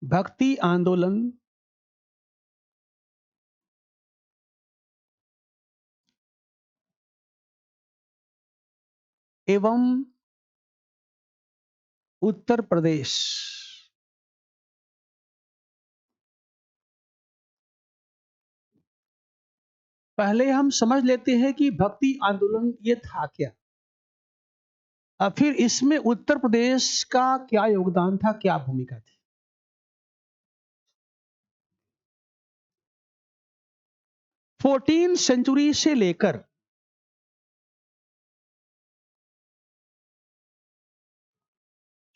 भक्ति आंदोलन एवं उत्तर प्रदेश। पहले हम समझ लेते हैं कि भक्ति आंदोलन ये था क्या, और फिर इसमें उत्तर प्रदेश का क्या योगदान था, क्या भूमिका थी। 14 सेंचुरी से लेकर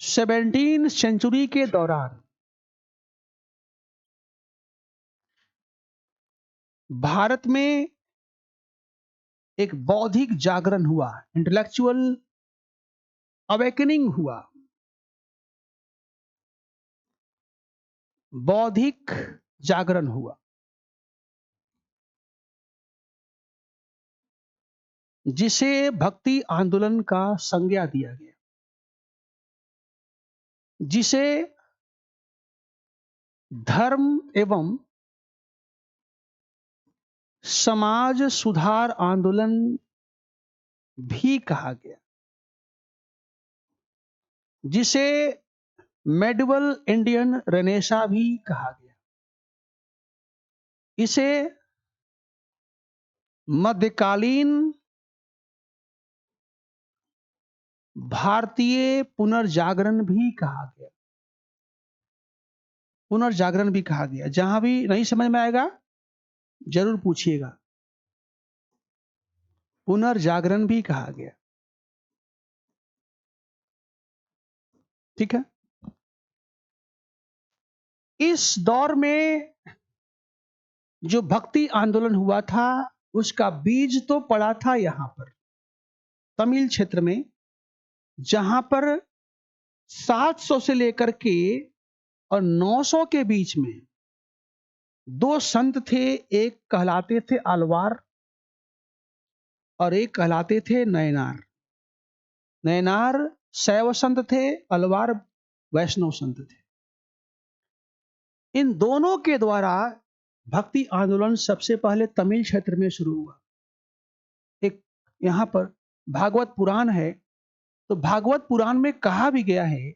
17 सेंचुरी के दौरान भारत में एक बौद्धिक जागरण हुआ, इंटेलेक्चुअल अवेकनिंग हुआ, बौद्धिक जागरण हुआ, जिसे भक्ति आंदोलन का संज्ञा दिया गया, जिसे धर्म एवं समाज सुधार आंदोलन भी कहा गया, जिसे मेडिवल इंडियन रेनेसा भी कहा गया, इसे मध्यकालीन भारतीय पुनर्जागरण भी कहा गया, पुनर्जागरण भी कहा गया। जहां भी नहीं समझ में आएगा जरूर पूछिएगा। पुनर्जागरण भी कहा गया, ठीक है। इस दौर में जो भक्ति आंदोलन हुआ था उसका बीज तो पड़ा था यहां पर तमिल क्षेत्र में, जहां पर 700 से लेकर के और 900 के बीच में दो संत थे। एक कहलाते थे आलवार और एक कहलाते थे नयनार। नयनार शैव संत थे, अलवार वैष्णव संत थे। इन दोनों के द्वारा भक्ति आंदोलन सबसे पहले तमिल क्षेत्र में शुरू हुआ। एक यहां पर भागवत पुराण है, तो भागवत पुराण में कहा भी गया है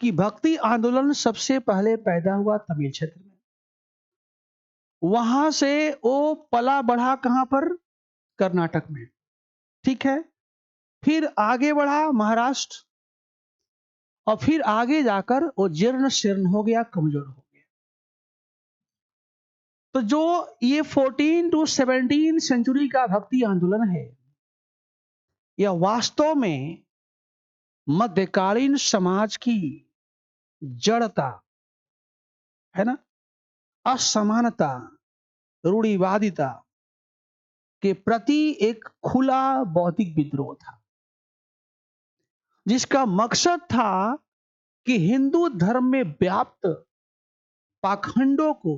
कि भक्ति आंदोलन सबसे पहले पैदा हुआ तमिल क्षेत्र में। वहां से वो पला बढ़ा कहां पर, कर्नाटक में, ठीक है। फिर आगे बढ़ा महाराष्ट्र, और फिर आगे जाकर वो जीर्ण शीर्ण हो गया, कमजोर हो गया। तो जो ये 14 टू 17 सेंचुरी का भक्ति आंदोलन है, यह वास्तव में मध्यकालीन समाज की जड़ता है ना, असमानता, रूढ़िवादिता के प्रति एक खुला बौद्धिक विद्रोह था, जिसका मकसद था कि हिंदू धर्म में व्याप्त पाखंडों को,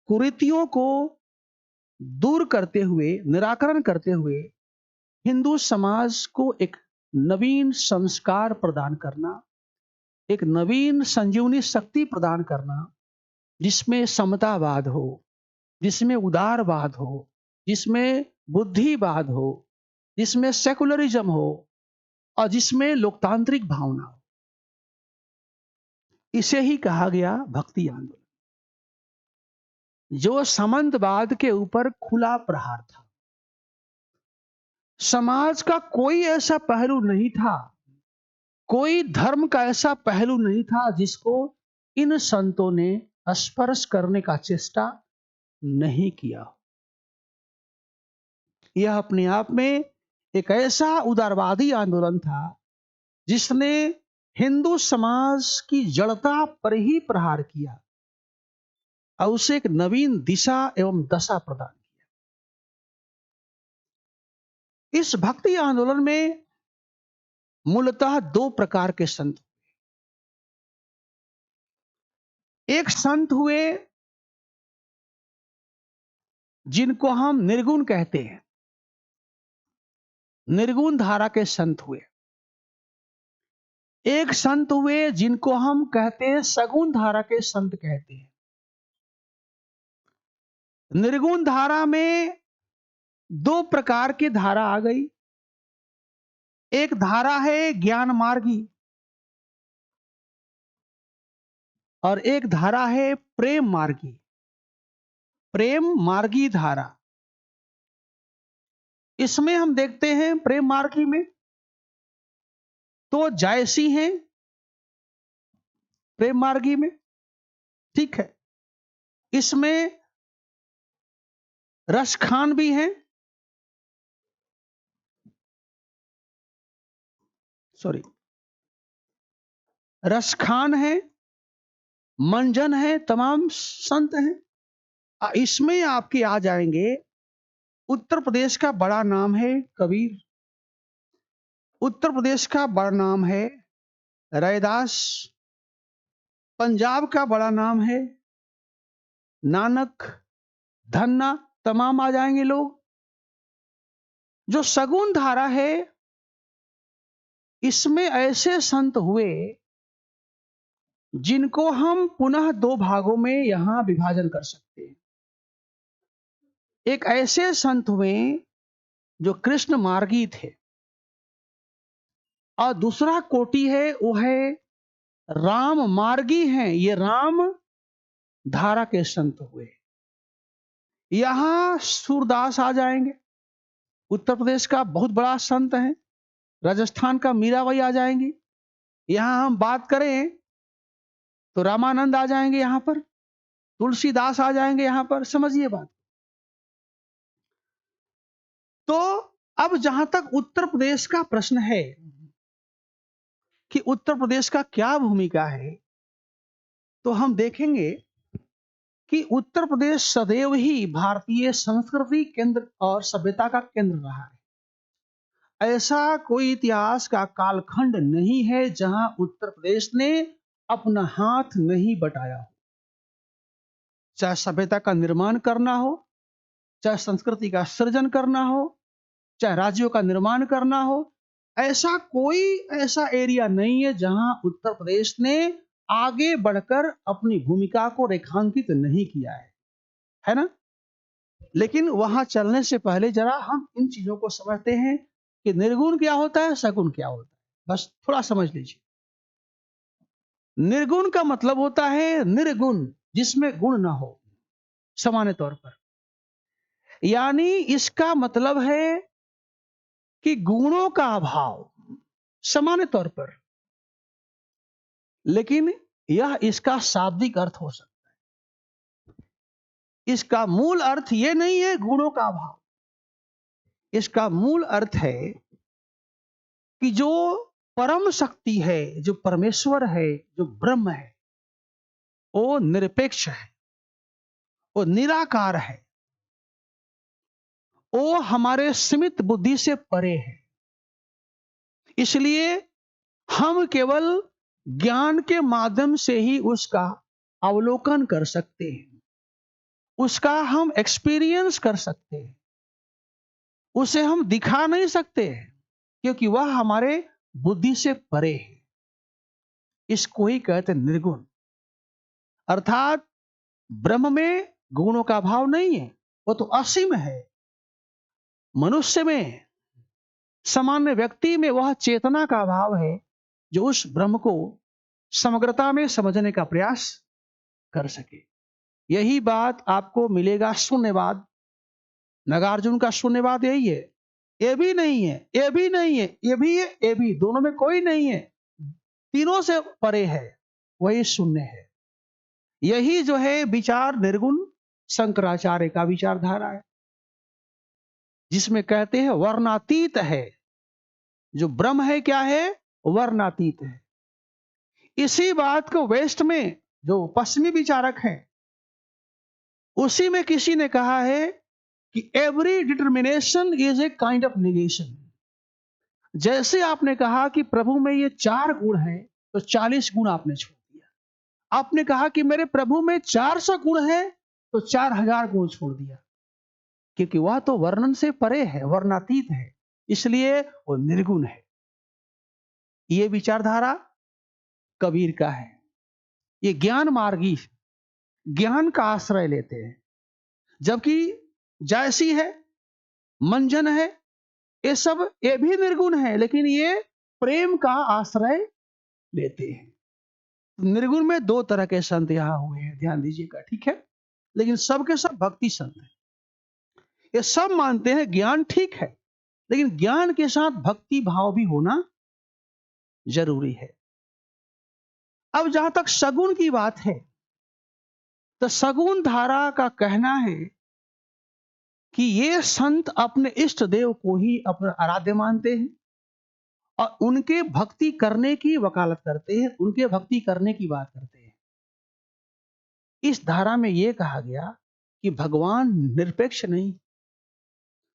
कुरीतियों को दूर करते हुए, निराकरण करते हुए हिंदू समाज को एक नवीन संस्कार प्रदान करना, एक नवीन संजीवनी शक्ति प्रदान करना, जिसमें समतावाद हो, जिसमें उदारवाद हो, जिसमें बुद्धिवाद हो, जिसमें सेकुलरिज्म हो और जिसमें लोकतांत्रिक भावना हो। इसे ही कहा गया भक्ति आंदोलन, जो सामंतवाद के ऊपर खुला प्रहार था। समाज का कोई ऐसा पहलू नहीं था, कोई धर्म का ऐसा पहलू नहीं था जिसको इन संतों ने स्पर्श करने का चेष्टा नहीं किया। यह अपने आप में एक ऐसा उदारवादी आंदोलन था जिसने हिंदू समाज की जड़ता पर ही प्रहार किया और उसे एक नवीन दिशा एवं दशा प्रदान किया। इस भक्ति आंदोलन में मूलतः दो प्रकार के संत, एक संत हुए जिनको हम निर्गुण कहते हैं, निर्गुण धारा के संत हुए। एक संत हुए जिनको हम कहते हैं सगुण धारा के संत कहते हैं। निर्गुण धारा में दो प्रकार की धारा आ गई। एक धारा है ज्ञान मार्गी और एक धारा है प्रेम मार्गी। प्रेम मार्गी धारा, इसमें हम देखते हैं प्रेम मार्गी में तो जायसी हैं प्रेम मार्गी में, ठीक है। इसमें रसखान भी हैं, सॉरी रसखान है, मंजन है, तमाम संत हैं। इसमें आपके आ जाएंगे, उत्तर प्रदेश का बड़ा नाम है कबीर, उत्तर प्रदेश का बड़ा नाम है रैदास, पंजाब का बड़ा नाम है नानक, धन्ना, तमाम आ जाएंगे लोग। जो सगुण धारा है इसमें ऐसे संत हुए जिनको हम पुनः दो भागों में यहां विभाजन कर सकते हैं। एक ऐसे संत हुए जो कृष्ण मार्गी थे और दूसरा कोटि है वो है राम मार्गी हैं, ये राम धारा के संत हुए। यहां सूरदास आ जाएंगे, उत्तर प्रदेश का बहुत बड़ा संत है। राजस्थान का मीराबाई आ जाएंगी। यहां हम बात करें तो रामानंद आ जाएंगे, यहां पर तुलसीदास आ जाएंगे, यहां पर समझिए बात। तो अब जहां तक उत्तर प्रदेश का प्रश्न है कि उत्तर प्रदेश का क्या भूमिका है, तो हम देखेंगे कि उत्तर प्रदेश सदैव ही भारतीय संस्कृति केंद्र और सभ्यता का केंद्र रहा है। ऐसा कोई इतिहास का कालखंड नहीं है जहां उत्तर प्रदेश ने अपना हाथ नहीं बटाया हो। चाहे सभ्यता का निर्माण करना हो, चाहे संस्कृति का सृजन करना हो, चाहे राज्यों का निर्माण करना हो, ऐसा कोई ऐसा एरिया नहीं है जहां उत्तर प्रदेश ने आगे बढ़कर अपनी भूमिका को रेखांकित नहीं किया है ना। लेकिन वहां चलने से पहले जरा हम इन चीजों को समझते हैं कि निर्गुण क्या होता है, सगुण क्या होता है। बस थोड़ा समझ लीजिए। निर्गुण का मतलब होता है निर्गुण, जिसमें गुण ना हो सामान्य तौर पर, यानी इसका मतलब है कि गुणों का अभाव सामान्य तौर पर। लेकिन यह इसका शाब्दिक अर्थ हो सकता है। इसका मूल अर्थ यह नहीं है गुणों का अभाव। इसका मूल अर्थ है कि जो परम शक्ति है, जो परमेश्वर है, जो ब्रह्म है, वो निरपेक्ष है, वो निराकार है, वो हमारे सीमित बुद्धि से परे है। इसलिए हम केवल ज्ञान के माध्यम से ही उसका अवलोकन कर सकते हैं, उसका हम एक्सपीरियंस कर सकते हैं, उसे हम दिखा नहीं सकते क्योंकि वह हमारे बुद्धि से परे है। इसको ही कहते निर्गुण। अर्थात ब्रह्म में गुणों का अभाव नहीं है, वो तो असीम है। मनुष्य में, सामान्य व्यक्ति में वह चेतना का अभाव है जो उस ब्रह्म को समग्रता में समझने का प्रयास कर सके। यही बात आपको मिलेगा शून्यवाद। नागार्जुन का शून्यवाद यही है। ये भी नहीं है, ये भी नहीं है, ये भी है, ये भी, दोनों में कोई नहीं है, तीनों से परे है, वही शून्य है। यही जो है विचार निर्गुण शंकराचार्य का विचारधारा है, जिसमें कहते हैं वर्णातीत है। जो ब्रह्म है क्या है, वर्णातीत है। इसी बात को वेस्ट में जो पश्चिमी विचारक हैं, उसी में किसी ने कहा है कि every determination is a kind of negation. जैसे आपने कहा कि प्रभु में ये 4 गुण हैं, तो 40 गुण आपने छोड़ दिया। आपने कहा कि मेरे प्रभु में 400 गुण है, तो 4000 गुण छोड़ दिया, क्योंकि वह तो वर्णन से परे है, वर्णातीत है, इसलिए वो निर्गुण है। ये विचारधारा कबीर का है। ये ज्ञान मार्गी ज्ञान का आश्रय लेते हैं, जबकि जायसी है, मंजन है, ये सब ये भी निर्गुण है, लेकिन ये प्रेम का आश्रय लेते हैं। निर्गुण में दो तरह के संत यहां हुए हैं, ध्यान दीजिएगा, ठीक है। लेकिन सब के सब भक्ति संत हैं। ये सब मानते हैं ज्ञान ठीक है, लेकिन ज्ञान के साथ भक्ति भाव भी होना जरूरी है। अब जहां तक सगुण की बात है, तो सगुण धारा का कहना है कि ये संत अपने इष्ट देव को ही अपना आराध्य मानते हैं और उनके भक्ति करने की वकालत करते हैं, उनके भक्ति करने की बात करते हैं। इस धारा में यह कहा गया कि भगवान निरपेक्ष नहीं,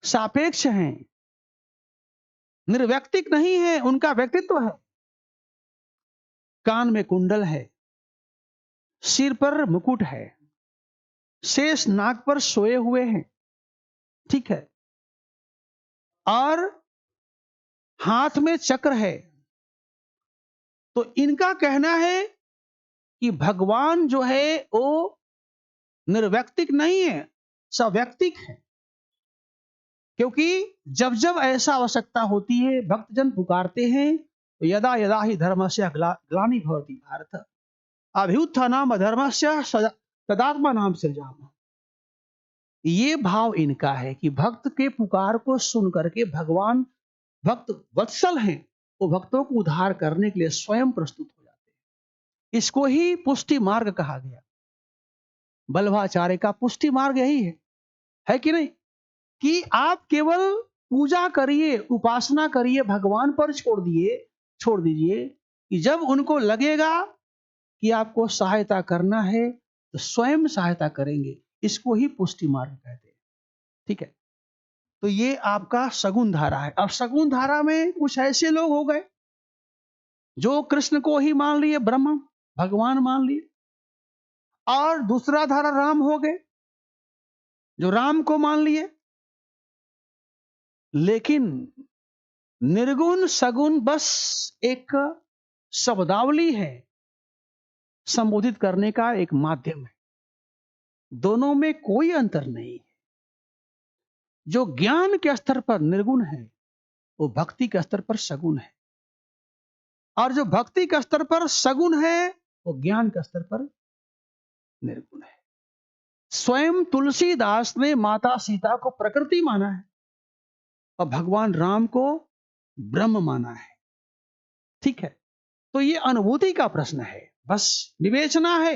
सापेक्ष हैं, निर्व्यक्तिक नहीं है, उनका व्यक्तित्व है। कान में कुंडल है, सिर पर मुकुट है, शेष नाग पर सोए हुए हैं, ठीक है, और हाथ में चक्र है। तो इनका कहना है कि भगवान जो है वो निर्व्यक्तिक नहीं है, सव्यक्तिक है। क्योंकि जब जब ऐसा आवश्यकता होती है, भक्तजन पुकारते हैं, तो यदा यदा ही धर्मस्य ग्लानि भवति भारत अभ्युत्थानम् अधर्मस्य तदात्मानं सृजामि। ये भाव इनका है कि भक्त के पुकार को सुन करके भगवान भक्त वत्सल हैं, वो भक्तों को उद्धार करने के लिए स्वयं प्रस्तुत हो जाते हैं। इसको ही पुष्टि मार्ग कहा गया। बल्लभाचार्य का पुष्टि मार्ग यही है कि नहीं, कि आप केवल पूजा करिए, उपासना करिए, भगवान पर छोड़ दीजिए कि जब उनको लगेगा कि आपको सहायता करना है तो स्वयं सहायता करेंगे। इसको ही पुष्टि मार्ग कहते हैं, ठीक है। तो ये आपका सगुण धारा है। अब सगुण धारा में कुछ ऐसे लोग हो गए जो कृष्ण को ही मान लिए, ब्रह्म भगवान मान लिए, और दूसरा धारा राम हो गए जो राम को मान लिए। लेकिन निर्गुण सगुण बस एक शब्दावली है, संबोधित करने का एक माध्यम है, दोनों में कोई अंतर नहीं है। जो ज्ञान के स्तर पर निर्गुण है वो भक्ति के स्तर पर सगुण है, और जो भक्ति के स्तर पर सगुण है वो ज्ञान के स्तर पर निर्गुण है। स्वयं तुलसीदास ने माता सीता को प्रकृति माना है और भगवान राम को ब्रह्म माना है, ठीक है। तो ये अनुभूति का प्रश्न है, बस विवेचना है।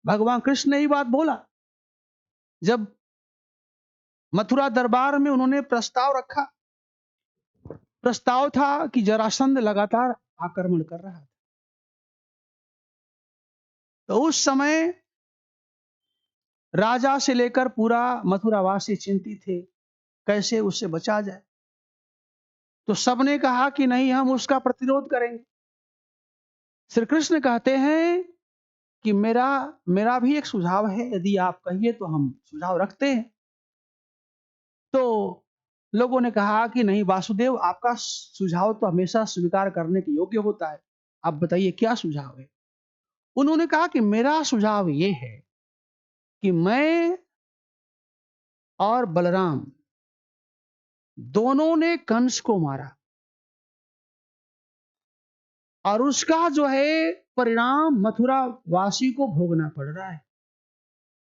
भगवान कृष्ण ने ही बात बोला जब मथुरा दरबार में उन्होंने प्रस्ताव रखा। प्रस्ताव था कि जरासंध लगातार आक्रमण कर रहा था, तो उस समय राजा से लेकर पूरा मथुरावासी चिंतित थे कैसे उससे बचा जाए। तो सबने कहा कि नहीं, हम उसका प्रतिरोध करेंगे। श्री कृष्ण कहते हैं कि मेरा भी एक सुझाव है, यदि आप कहिए तो हम सुझाव रखते हैं। तो लोगों ने कहा कि नहीं वासुदेव, आपका सुझाव तो हमेशा स्वीकार करने के योग्य होता है, आप बताइए क्या सुझाव है। उन्होंने कहा कि मेरा सुझाव ये है कि मैं और बलराम दोनों ने कंस को मारा, और उसका जो है परिणाम मथुरा वासी को भोगना पड़ रहा है।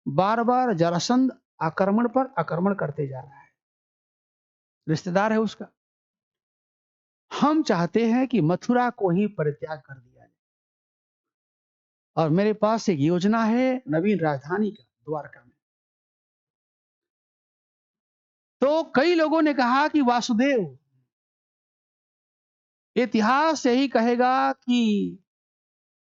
बार बार जरासंध आक्रमण पर आक्रमण करते जा रहा है, रिश्तेदार है उसका। हम चाहते हैं कि मथुरा को ही परित्याग कर दिया जाए, और मेरे पास एक योजना है नवीन राजधानी का, द्वारका में। तो कई लोगों ने कहा कि वासुदेव, इतिहास यही कहेगा कि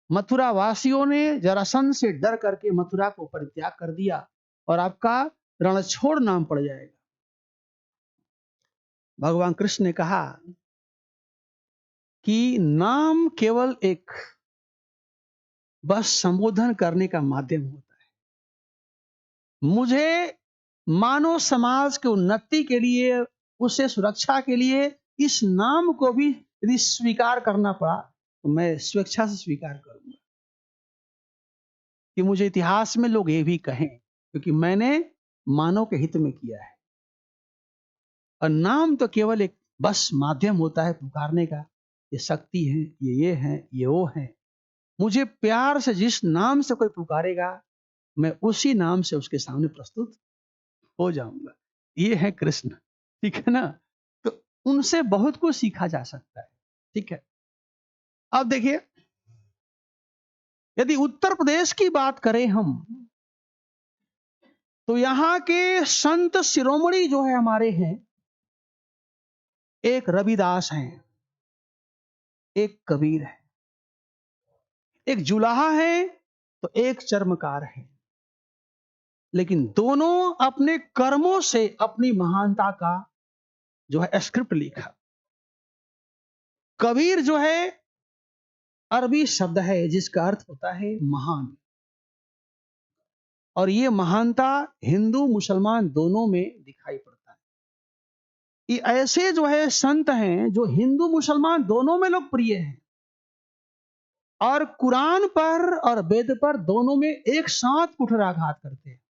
मथुरा वासियों ने जरासंध से डर करके मथुरा को परित्याग कर दिया और आपका रणछोड़ नाम पड़ जाएगा। भगवान कृष्ण ने कहा कि नाम केवल एक बस संबोधन करने का माध्यम होता है। मुझे मानव समाज की उन्नति के लिए, उससे सुरक्षा के लिए इस नाम को भी यदि स्वीकार करना पड़ा तो मैं स्वेच्छा से स्वीकार करूंगा कि मुझे इतिहास में लोग ये भी कहें, क्योंकि मैंने मानव के हित में किया है। और नाम तो केवल एक बस माध्यम होता है पुकारने का। ये शक्ति है, ये है, ये वो है। मुझे प्यार से जिस नाम से कोई पुकारेगा, मैं उसी नाम से उसके सामने प्रस्तुत हो जाऊंगा। ये है कृष्ण, ठीक है ना। तो उनसे बहुत कुछ सीखा जा सकता है, ठीक है। अब देखिए, यदि उत्तर प्रदेश की बात करें हम, तो यहां के संत शिरोमणि जो है हमारे हैं, एक रविदास हैं, एक कबीर है, एक जुलाहा है, तो एक चर्मकार है। लेकिन दोनों अपने कर्मों से अपनी महानता का जो है स्क्रिप्ट लिखा। कबीर जो है अरबी शब्द है जिसका अर्थ होता है महान, और ये महानता हिंदू मुसलमान दोनों में दिखाई पड़ता है। ये ऐसे जो है संत हैं जो हिंदू मुसलमान दोनों में लोकप्रिय हैं, और कुरान पर और वेद पर दोनों में एक साथ कुठाराघात करते हैं।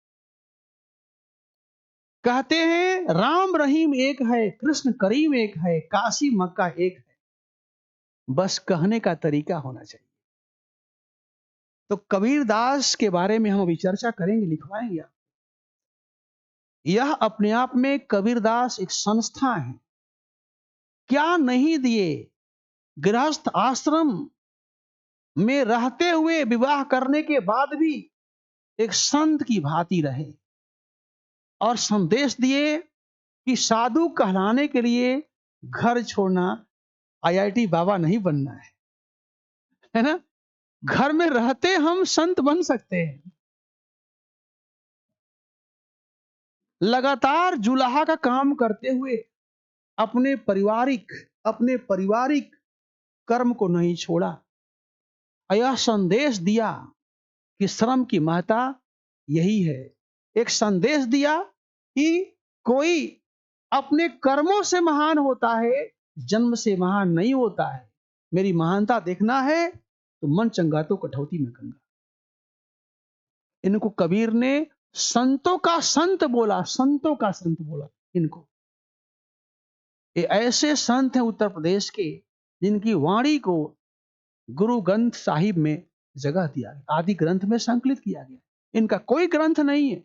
कहते हैं राम रहीम एक है, कृष्ण करीम एक है, काशी मक्का एक है, बस कहने का तरीका होना चाहिए। तो कबीर दास के बारे में हम अभी चर्चा करेंगे, लिखवाएंगे। यह अपने आप में कबीर दास एक संस्था है। क्या नहीं दिए, गृहस्थ आश्रम में रहते हुए विवाह करने के बाद भी एक संत की भांति रहे, और संदेश दिए कि साधु कहलाने के लिए घर छोड़ना, आईआईटी बाबा नहीं बनना है ना। घर में रहते हम संत बन सकते हैं। लगातार जुलाहा का काम करते हुए अपने पारिवारिक कर्म को नहीं छोड़ा। यह संदेश दिया कि श्रम की महत्ता यही है। एक संदेश दिया कि कोई अपने कर्मों से महान होता है, जन्म से महान नहीं होता है। मेरी महानता देखना है तो मन चंगा तो कठौती में गंगा। इनको कबीर ने संतों का संत बोला, संतों का संत बोला इनको। ये ऐसे संत हैं उत्तर प्रदेश के जिनकी वाणी को गुरु ग्रंथ साहिब में जगह दिया गया, आदि ग्रंथ में संकलित किया गया। इनका कोई ग्रंथ नहीं है।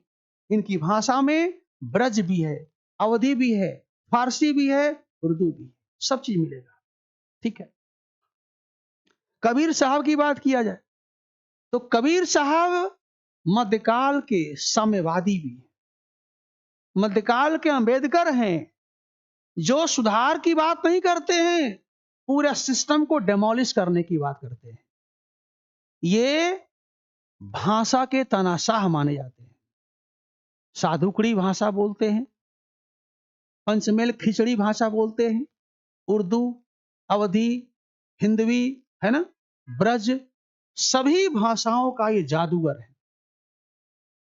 इनकी भाषा में ब्रज भी है, अवधी भी है, फारसी भी है, उर्दू भी है, सब चीज मिलेगा, ठीक है। कबीर साहब की बात किया जाए तो कबीर साहब मध्यकाल के साम्यवादी भी हैं, मध्यकाल के अंबेडकर हैं, जो सुधार की बात नहीं करते हैं, पूरे सिस्टम को डेमोलिश करने की बात करते हैं। ये भाषा के तानाशाह माने जाते हैं। साधुकड़ी भाषा बोलते हैं, पंचमेल खिचड़ी भाषा बोलते हैं, उर्दू, अवधी, हिंदवी, है ना, ब्रज, सभी भाषाओं का ये जादूगर है।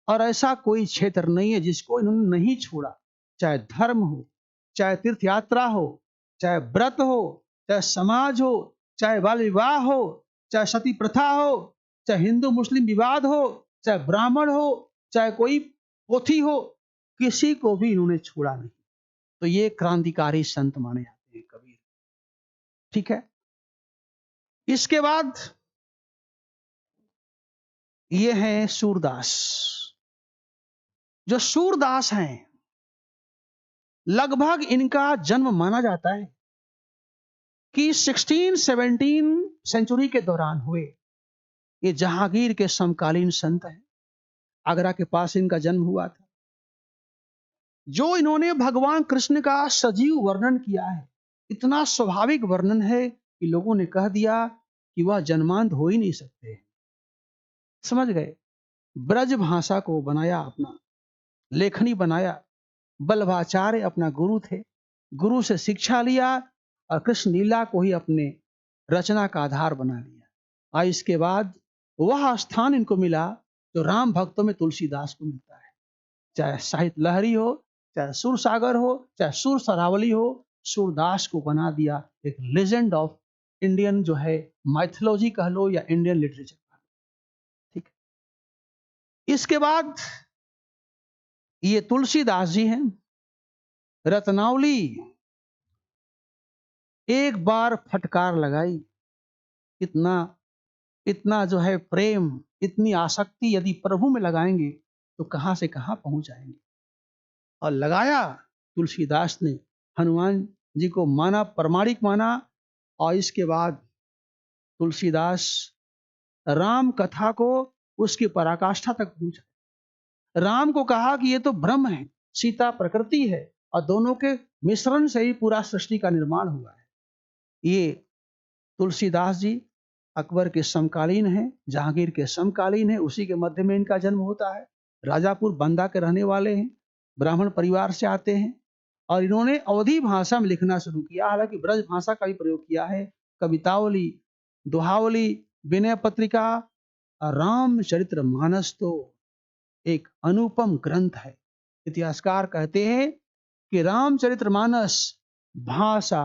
और ऐसा कोई क्षेत्र नहीं है जिसको इन्होंने नहीं छोड़ा, चाहे धर्म हो, चाहे तीर्थ यात्रा हो, चाहे व्रत हो, चाहे समाज हो, चाहे बाल विवाह हो, चाहे सती प्रथा हो, चाहे हिंदू मुस्लिम विवाद हो, चाहे ब्राह्मण हो, चाहे कोई पोथी हो, किसी को भी इन्होंने छोड़ा नहीं। तो ये क्रांतिकारी संत माने जाते हैं कबीर, ठीक है। इसके बाद ये हैं सूरदास। जो सूरदास हैं, लगभग इनका जन्म माना जाता है कि 16-17 सेंचुरी के दौरान हुए। ये जहांगीर के समकालीन संत हैं। आगरा के पास इनका जन्म हुआ था। जो इन्होंने भगवान कृष्ण का सजीव वर्णन किया है, इतना स्वाभाविक वर्णन है कि लोगों ने कह दिया कि वह जन्मांत हो ही नहीं सकते। समझ गए। ब्रज भाषा को बनाया, अपना लेखनी बनाया। बल्लभाचार्य अपना गुरु थे, गुरु से शिक्षा लिया और कृष्ण लीला को ही अपने रचना का आधार बना लिया। और इसके बाद वह स्थान इनको मिला जो राम भक्तों में तुलसीदास को मिलता है। चाहे साहित्य लहरी हो, चाहे सुर सागर हो, चाहे सुर सरावली हो, सूरदास को बना दिया एक लेजेंड ऑफ इंडियन जो है माइथोलॉजी कह लो या इंडियन लिटरेचर कह लो, ठीक है। इसके बाद ये तुलसीदास जी हैं, रत्नावली एक बार फटकार लगाई, इतना इतना जो है प्रेम, इतनी आसक्ति यदि प्रभु में लगाएंगे तो कहां से कहां पहुंच जाएंगे। और लगाया तुलसीदास ने, हनुमान जी को माना, प्रमाणिक माना। और इसके बाद तुलसीदास राम कथा को उसकी पराकाष्ठा तक पहुंचा। राम को कहा कि ये तो ब्रह्म है, सीता प्रकृति है, और दोनों के मिश्रण से ही पूरा सृष्टि का निर्माण हुआ है। ये तुलसीदास जी अकबर के समकालीन हैं, जहांगीर के समकालीन हैं, उसी के मध्य में इनका जन्म होता है। राजापुर बंदा के रहने वाले हैं, ब्राह्मण परिवार से आते हैं, और इन्होंने अवधी भाषा में लिखना शुरू किया। हालांकि ब्रज भाषा का भी प्रयोग किया है, कवितावली, दोहावली, विनय पत्रिका। रामचरित्र मानस तो एक अनुपम ग्रंथ है। इतिहासकार कहते हैं कि रामचरित्र मानस भाषा,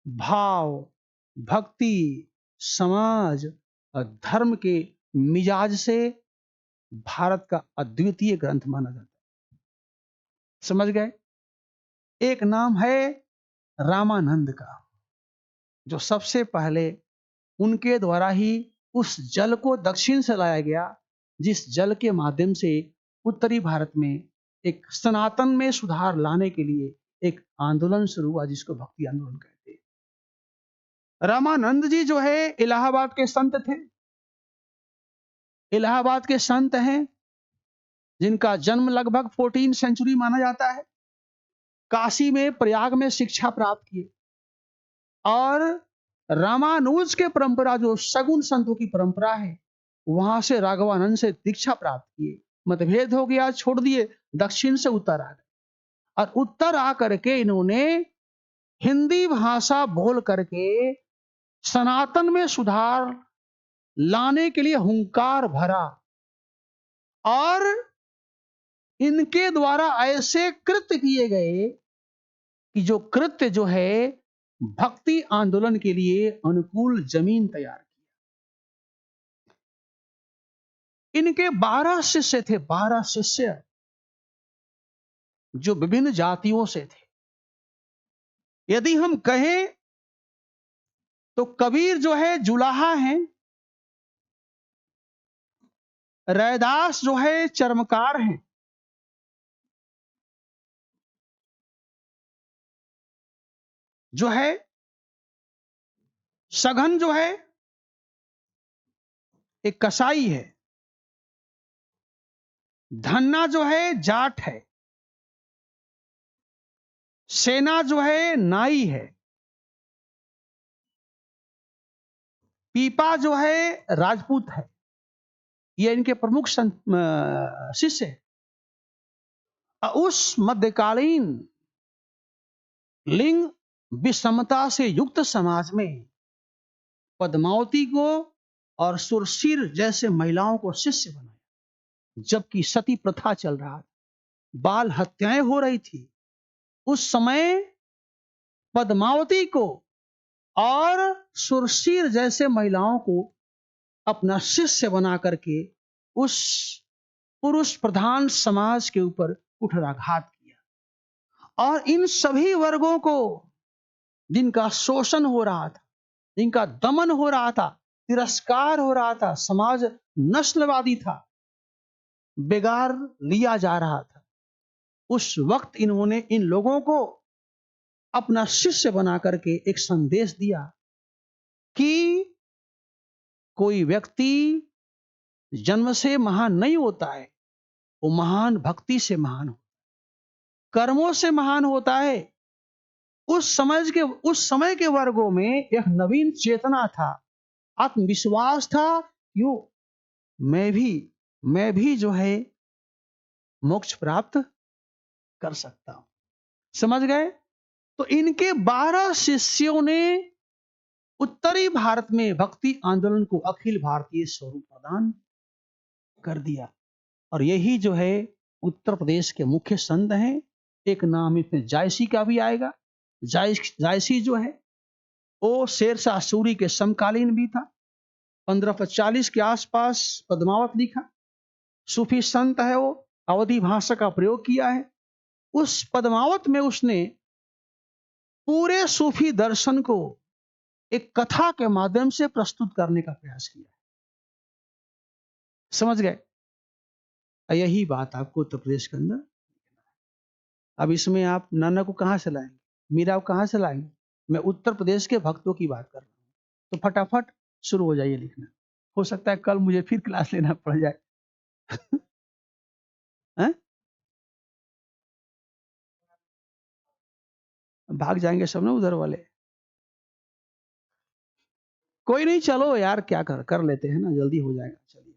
भाव, भक्ति, समाज और धर्म के मिजाज से भारत का अद्वितीय ग्रंथ माना जाता है। समझ गए? एक नाम है रामानंद का, जो सबसे पहले उनके द्वारा ही उस जल को दक्षिण से लाया गया, जिस जल के माध्यम से उत्तरी भारत में एक सनातन में सुधार लाने के लिए एक आंदोलन शुरू हुआ, जिसको भक्ति आंदोलन कहते हैं। रामानंद जी जो है इलाहाबाद के संत थे। इलाहाबाद के संत हैं जिनका जन्म लगभग 14 सेंचुरी माना जाता है। काशी में, प्रयाग में शिक्षा प्राप्त किए, और रामानुज के परंपरा, जो सगुन संतों की परंपरा है, वहां से राघवानंद से दीक्षा प्राप्त किए। मतभेद हो गया, छोड़ दिए, दक्षिण से उत्तर आ गए। और उत्तर आकर के इन्होंने हिंदी भाषा बोल करके सनातन में सुधार लाने के लिए हुंकार भरा, और इनके द्वारा ऐसे कृत्य किए गए कि जो कृत्य जो है भक्ति आंदोलन के लिए अनुकूल जमीन तैयार की। इनके 12 शिष्य थे, 12 शिष्य, जो विभिन्न जातियों से थे। यदि हम कहें तो कबीर जो है जुलाहा हैं, रैदास जो है चर्मकार हैं, जो है सघन जो है एक कसाई है, धन्ना जो है जाट है, सेना जो है नाई है, पीपा जो है राजपूत है। ये इनके प्रमुख शिष्य है। उस मध्यकालीन लिंग विषमता से युक्त समाज में पद्मावती को और सुरसीर जैसे महिलाओं को शिष्य बनाया, जबकि सती प्रथा चल रहा था, बाल हत्याएं हो रही थी। उस समय पद्मावती को और सुरसीर जैसे महिलाओं को अपना शिष्य बना करके उस पुरुष प्रधान समाज के ऊपर कुठाराघात किया। और इन सभी वर्गों को, जिनका शोषण हो रहा था, जिनका दमन हो रहा था, तिरस्कार हो रहा था, समाज नस्लवादी था, बेगार लिया जा रहा था, उस वक्त इन्होंने इन लोगों को अपना शिष्य बना करके एक संदेश दिया कि कोई व्यक्ति जन्म से महान नहीं होता है, वो महान भक्ति से महान होता है, कर्मों से महान होता है। उस समय के वर्गों में एक नवीन चेतना था, आत्मविश्वास था, क्यों मैं भी जो है मोक्ष प्राप्त कर सकता हूं। समझ गए? तो इनके 12 शिष्यों ने उत्तरी भारत में भक्ति आंदोलन को अखिल भारतीय स्वरूप प्रदान कर दिया। और यही जो है उत्तर प्रदेश के मुख्य संत हैं। एक नाम इसमें जायसी का भी आएगा। जायसी जो है वो शेरशाह सूरी के समकालीन भी था। 1540 के आसपास पद्मावत लिखा। सूफी संत है वो, अवधी भाषा का प्रयोग किया है। उस पद्मावत में उसने पूरे सूफी दर्शन को एक कथा के माध्यम से प्रस्तुत करने का प्रयास किया। समझ गए? यही बात आपको उत्तर प्रदेश के अंदर। अब इसमें आप नाना को कहां से लाएंगे, मीरा को कहां से लाएंगे? मैं उत्तर प्रदेश के भक्तों की बात कर रहा हूं। तो फटाफट शुरू हो जाइए लिखना। हो सकता है कल मुझे फिर क्लास लेना पड़ जाए। हैं? भाग जाएंगे सब ना उधर वाले। कोई नहीं, चलो यार, क्या कर लेते हैं ना, जल्दी हो जाएगा। चलिए,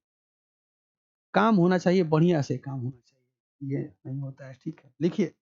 काम होना चाहिए, बढ़िया से काम होना चाहिए, ये नहीं होता है। ठीक है, लिखिए।